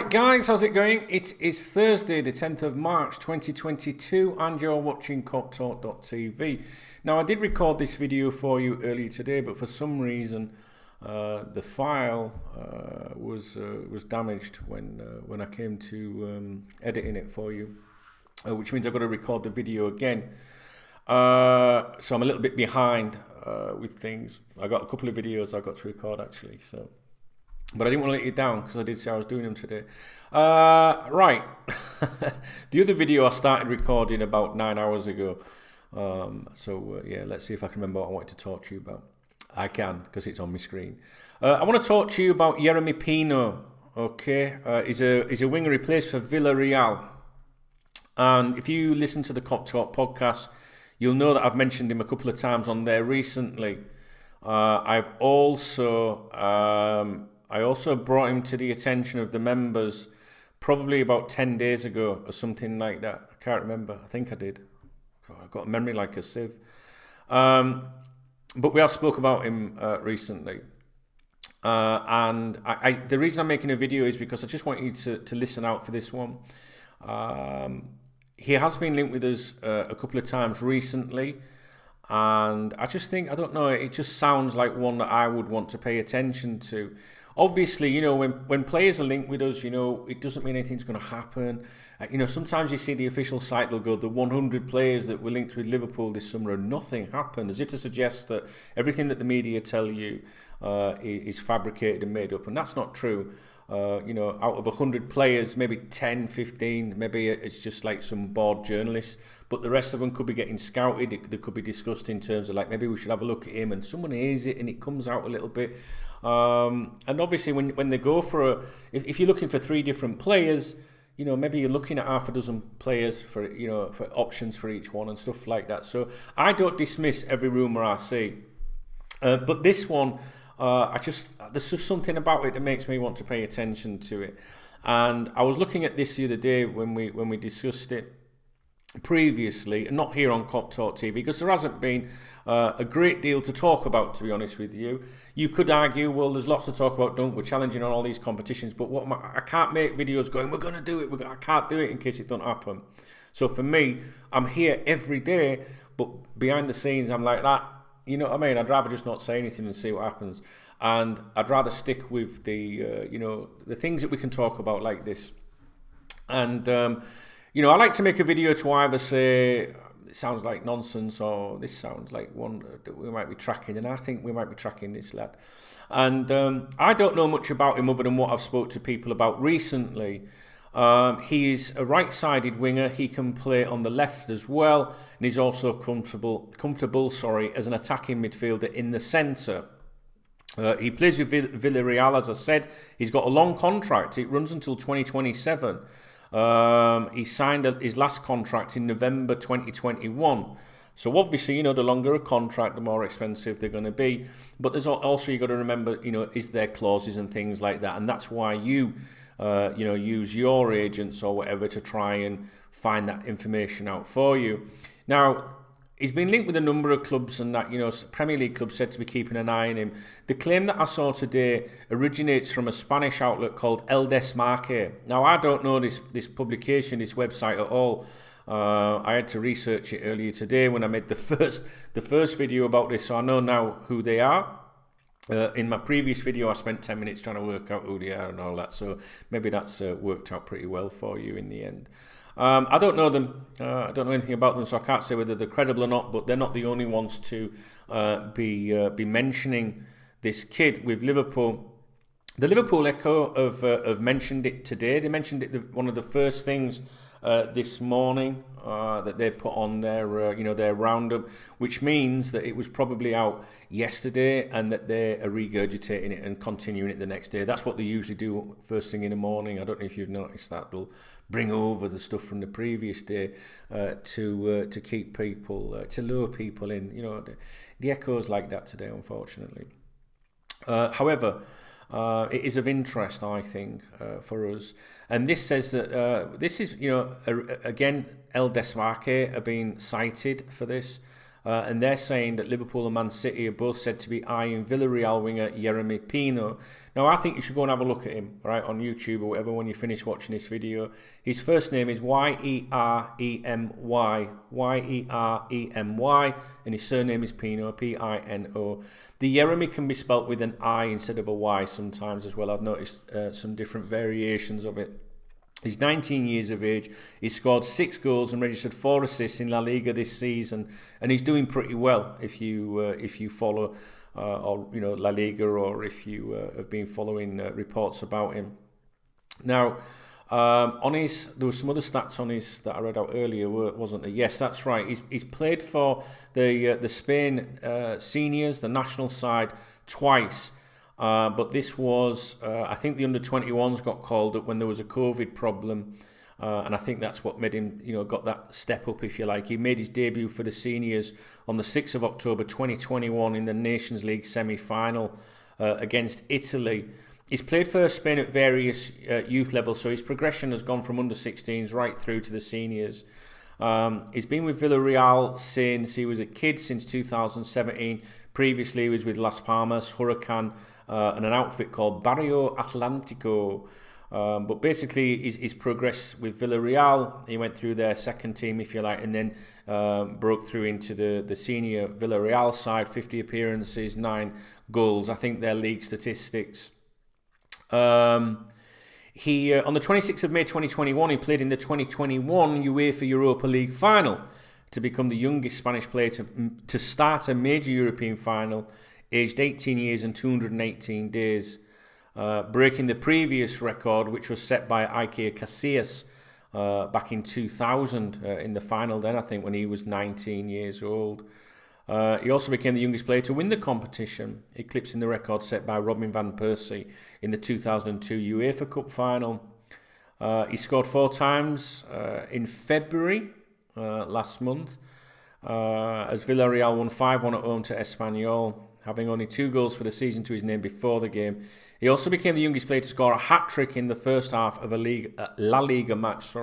Alright guys, how's it going? It is Thursday the 10th of March 2022 and you're watching KopTalk.tv. Now I did record this video for you earlier today, but for some reason the file was damaged when I came to editing it for you, which means I've got to record the video again. So I'm a little bit behind with things. I got a couple of videos I got to record actually, but I didn't want to let you down because I did say I was doing them today. Right, the other video I started recording about 9 hours ago. Yeah, let's see if I can remember what I wanted to talk to you about. I can because it's on my screen. I want to talk to you about Yeremy Pino. Okay, he's a winger he plays for Villarreal. And if you listen to the KopTalk podcast, you'll know that I've mentioned him a couple of times on there recently. I also brought him to the attention of the members probably about 10 days ago or something like that. I can't remember. I think I did. God, I've got a memory like a sieve. But we have spoke about him recently. And the reason I'm making a video is because I just want you to listen out for this one. He has been linked with us a couple of times recently. And I just think, I don't know, it just sounds like one that I would want to pay attention to. Obviously, you know, when players are linked with us, you know, it doesn't mean anything's going to happen. You know, sometimes you see the official site will go, the 100 players that were linked with Liverpool this summer and nothing happened, as if to suggest that everything that the media tell you is fabricated and made up. And that's not true. You know, out of 100 players, maybe 10, 15, maybe it's just like some bored journalists, but the rest of them could be getting scouted. They could be discussed in terms of like, maybe we should have a look at him, and someone hears it and it comes out a little bit. And obviously when they go for if you're looking for 3 different players, you know, maybe you're looking at half a dozen players for, you know, for options for each one and stuff like that. So I don't dismiss every rumour I see. But this one, there's just something about it that makes me want to pay attention to it. And I was looking at this the other day when we discussed it previously, and not here on KopTalk TV, because there hasn't been a great deal to talk about, to be honest with you. You could argue, well, there's lots to talk about, we're challenging on all these competitions, but I can't make videos going, we're going to do it, I can't do it in case it don't happen. So for me, I'm here every day, but behind the scenes, I'm like that. You know what I mean? I'd rather just not say anything and see what happens. And I'd rather stick with the, you know, the things that we can talk about like this. And, you know, I like to make a video to either say, it sounds like nonsense, or this sounds like one that we might be tracking, and I think we might be tracking this lad. And I don't know much about him other than what I've spoke to people about recently. He is a right-sided winger. He can play on the left as well, and he's also comfortable as an attacking midfielder in the centre. He plays with Villarreal, as I said. He's got a long contract. It runs until 2027. He signed his last contract in November 2021. So obviously, you know, the longer a contract, the more expensive they're going to be. But there's also, you got to remember, you know, is there clauses and things like that, and that's why you know, use your agents or whatever to try and find that information out for you. Now, he's been linked with a number of clubs, and that, you know, Premier League clubs said to be keeping an eye on him. The claim that I saw today originates from a Spanish outlet called El Desmarque. Now, I don't know this publication, this website at all. I had to research it earlier today when I made the first video about this, so I know now who they are. In my previous video, I spent 10 minutes trying to work out who they are and all that, so maybe that's worked out pretty well for you in the end. I don't know them. I don't know anything about them, so I can't say whether they're credible or not, but they're not the only ones to be mentioning this kid with Liverpool. The Liverpool Echo have mentioned it today. They mentioned it one of the first things this morning that they put on their you know, their roundup, which means that it was probably out yesterday and that they're regurgitating it and continuing it the next day. That's what they usually do first thing in the morning. I don't know if you've noticed that. They'll bring over the stuff from the previous day to keep people, to lure people in. You know, the Echo's like that today, unfortunately. However, it is of interest, I think, for us. And this says that this is, you know, again, El Desmarque are being cited for this. and they're saying that Liverpool and Man City are both said to be eyeing Villarreal winger Yeremy Pino. Now, I think you should go and have a look at him, right, on YouTube or whatever when you finish watching this video. His first name is Yeremy, Yeremy, and his surname is Pino, Pino. The Yeremy can be spelt with an I instead of a Y sometimes as well. I've noticed some different variations of it. He's 19 years of age. He's scored 6 goals and registered 4 assists in La Liga this season, and he's doing pretty well if you follow La Liga, or if you have been following reports about him. Now, there were some other stats on his that I read out earlier, wasn't there? Yes, that's right. He's played for the Spain seniors, the national side, twice. But this was, I think the under-21s got called up when there was a COVID problem, and I think that's what made him, got that step up, if you like. He made his debut for the seniors on the 6th of October 2021 in the Nations League semi-final against Italy. He's played for Spain at various youth levels, so his progression has gone from under-16s right through to the seniors. He's been with Villarreal since he was a kid, since 2017. Previously, he was with Las Palmas, Huracan, and an outfit called Barrio Atlántico. But basically, he's progressed with Villarreal. He went through their second team, if you like, and then broke through into the senior Villarreal side. 50 appearances, 9 goals. I think their league statistics. He on the 26th of May 2021, he played in the 2021 UEFA Europa League final to become the youngest Spanish player to start a major European final, aged 18 years and 218 days, breaking the previous record, which was set by Iker Casillas back in 2000 in the final then, I think, when he was 19 years old. He also became the youngest player to win the competition, eclipsing the record set by Robin van Persie in the 2002 UEFA Cup final. He scored 4 times in February last month, as Villarreal won 5-1 at home to Espanyol, having only 2 goals for the season to his name before the game. He also became the youngest player to score a hat-trick in the first half of a La Liga match.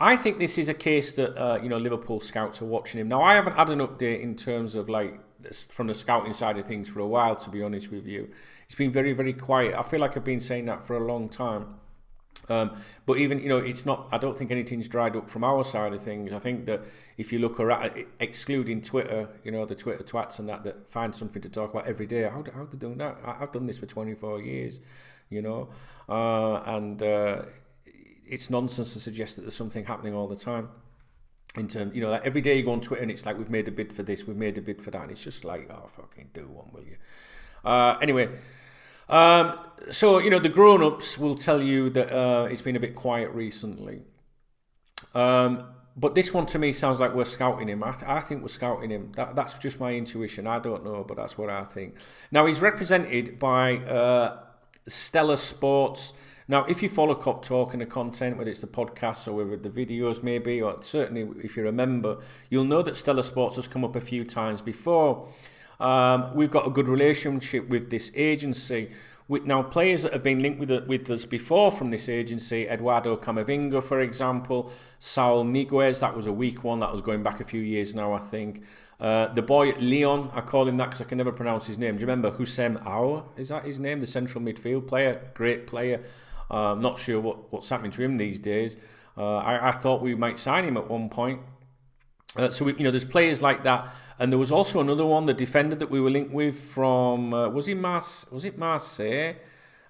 I think this is a case that Liverpool scouts are watching him. Now, I haven't had an update in terms of from the scouting side of things for a while, to be honest with you. It's been very, very quiet. I feel like I've been saying that for a long time. But even, it's not, I don't think anything's dried up from our side of things. I think that if you look around, excluding Twitter, the Twitter twats and that find something to talk about every day. How they doing that? I've done this for 24 years, and it's nonsense to suggest that there's something happening all the time. In terms, every day you go on Twitter and it's like, we've made a bid for this, we've made a bid for that, and it's just like, oh, fucking do one, will you? Anyway. So, the grown-ups will tell you that it's been a bit quiet recently. But this one to me sounds like we're scouting him. I think we're scouting him. That's just my intuition. I don't know, but that's what I think. Now, he's represented by Stellar Sports. Now, if you follow KopTalk and the content, whether it's the podcasts or whether the videos maybe, or certainly if you remember, you'll know that Stellar Sports has come up a few times before. We've got a good relationship with this agency. Now, players that have been linked with us before from this agency, Eduardo Camavinga, for example, Saul Niguez, that was a weak one, that was going back a few years now, I think. The boy Leon, I call him that because I can never pronounce his name. Do you remember Houssem Aouar? Is that his name? The central midfield player, great player. Not sure what's happening to him these days. I thought we might sign him at one point. So there's players like that, and there was also another one, the defender that we were linked with from was it Marseille?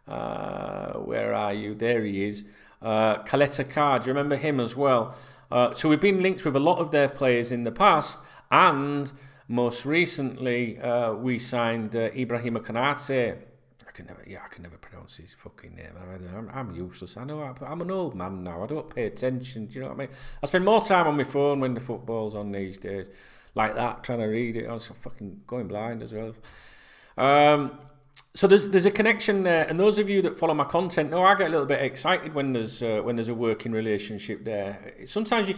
Where are you? There he is. Caleta Car, do you remember him as well? So we've been linked with a lot of their players in the past, and most recently we signed Ibrahima Konate. I can never pronounce his fucking name. I'm useless. I know. I'm an old man now. I don't pay attention. Do you know what I mean? I spend more time on my phone when the football's on these days, like that, trying to read it. I'm fucking going blind as well. So there's a connection there, and those of you that follow my content know I get a little bit excited when there's a working relationship there. Sometimes you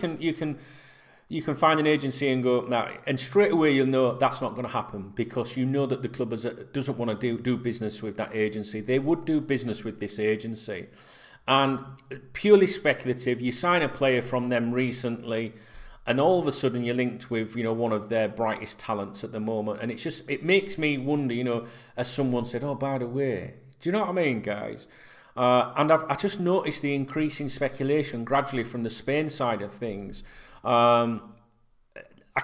can find an agency and go, nah, and straight away you'll know that's not going to happen, because you know that the club doesn't want to do business with that agency. They would do business with this agency. And purely speculative, you sign a player from them recently, and all of a sudden you're linked with, you know, one of their brightest talents at the moment, and it makes me wonder, you know, as someone said, oh, by the way, do you know what I mean, guys? And I just noticed the increasing speculation gradually from the Spain side of things. I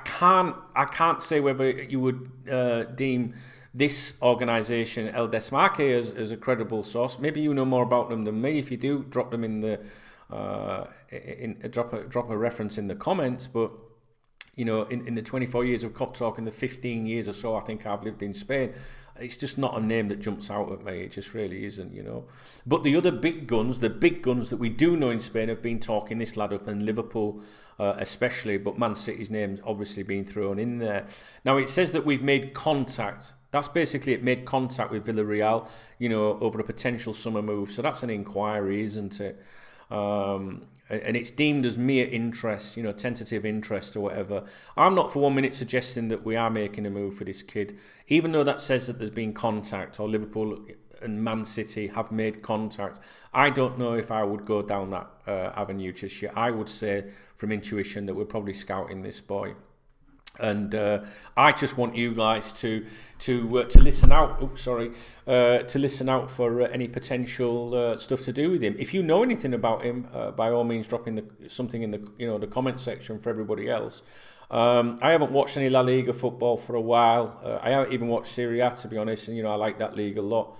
can't say whether you would deem this organisation El Desmarque as a credible source. Maybe you know more about them than me. If you do, drop them in the drop a reference in the comments. But you know, in the 24 years of KopTalk and the 15 years or so I think I've lived in Spain, it's just not a name that jumps out at me. It just really isn't, you know. But the other big guns, the big guns that we do know in Spain have been talking this lad up, and Liverpool especially, but Man City's name's obviously been thrown in there. Now, it says that we've made contact. That's basically it, made contact with Villarreal, you know, over a potential summer move. So that's an inquiry, isn't it? And it's deemed as mere interest, you know, tentative interest or whatever. I'm not for 1 minute suggesting that we are making a move for this kid, even though that says that there's been contact, or Liverpool and Man City have made contact. I don't know if I would go down that avenue just yet. I would say from intuition that we're probably scouting this boy. And I just want you guys to listen out. Oops, sorry, to listen out for any potential stuff to do with him. If you know anything about him, by all means, drop in something in the comment section for everybody else. I haven't watched any La Liga football for a while. I haven't even watched Serie A, to be honest. And you know, I like that league a lot.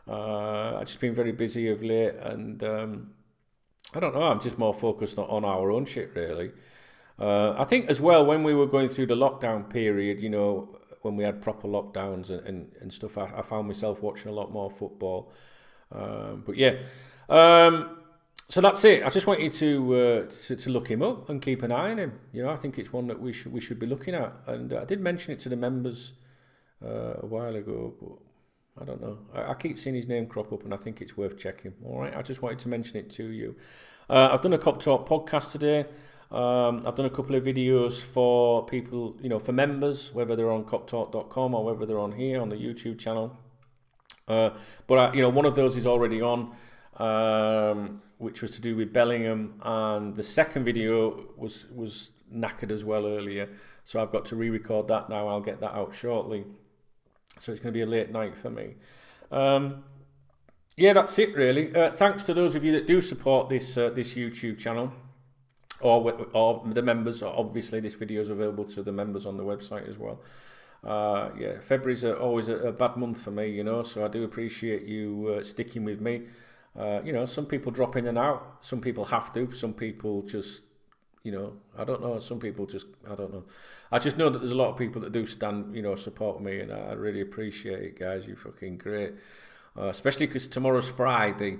I've just been very busy of late, and I don't know. I'm just more focused on our own shit, really. I think as well, when we were going through the lockdown period, you know, when we had proper lockdowns and stuff, I found myself watching a lot more football. But yeah, so that's it. I just want you to look him up and keep an eye on him. You know, I think it's one that we should be looking at. And I did mention it to the members a while ago, but I don't know. I keep seeing his name crop up, and I think it's worth checking. All right, I just wanted to mention it to you. I've done a KopTalk podcast today. I've done a couple of videos for people, you know, for members, whether they're on KopTalk.com or whether they're on here on the YouTube channel. But you know, one of those is already on, which was to do with Bellingham, and the second video was knackered as well earlier, so I've got to re-record that now. I'll get that out shortly, so it's going to be a late night for me. Yeah, that's it really. Thanks to those of you that do support this YouTube channel. Or the members. Obviously, this video is available to the members on the website as well. Yeah, February's always a bad month for me, you know, so I do appreciate you sticking with me. You know, some people drop in and out. Some people have to. Some people just, you know, I don't know. Some people just, I don't know. I just know that there's a lot of people that do stand, you know, support me, and I really appreciate it, guys. You're fucking great. Especially because tomorrow's Friday.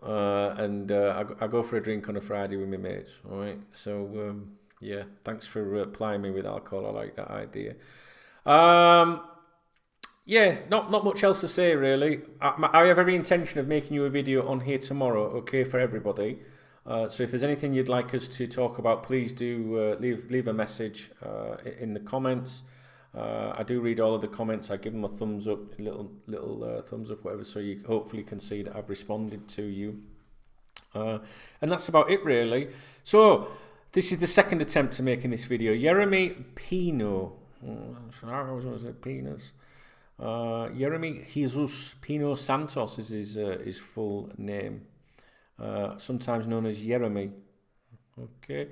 And I go for a drink on a Friday with my mates, all right? So, yeah, thanks for plying me with alcohol. I like that idea. Yeah, not much else to say, really. I have every intention of making you a video on here tomorrow, okay, for everybody. So if there's anything you'd like us to talk about, please do leave a message in the comments. I do read all of the comments. I give them a thumbs up, little thumbs up, whatever, so you hopefully can see that I've responded to you. And that's about it, really. So this is the second attempt to making this video. Yeremy Pino. I always want to say Pinos. Yeremy Jesus Pino Santos is his full name. Sometimes known as Yeremy. Okay.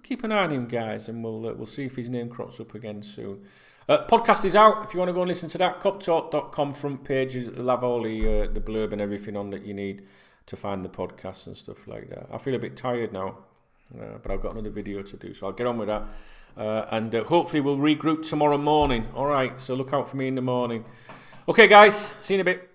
Keep an eye on him, guys, and we'll see if his name crops up again soon. Podcast is out. If you want to go and listen to that, KopTalk.com front page. It'll have all the blurb and everything on that you need to find the podcast and stuff like that. I feel a bit tired now, but I've got another video to do, so I'll get on with that. And hopefully we'll regroup tomorrow morning. All right, so look out for me in the morning. Okay, guys, see you in a bit.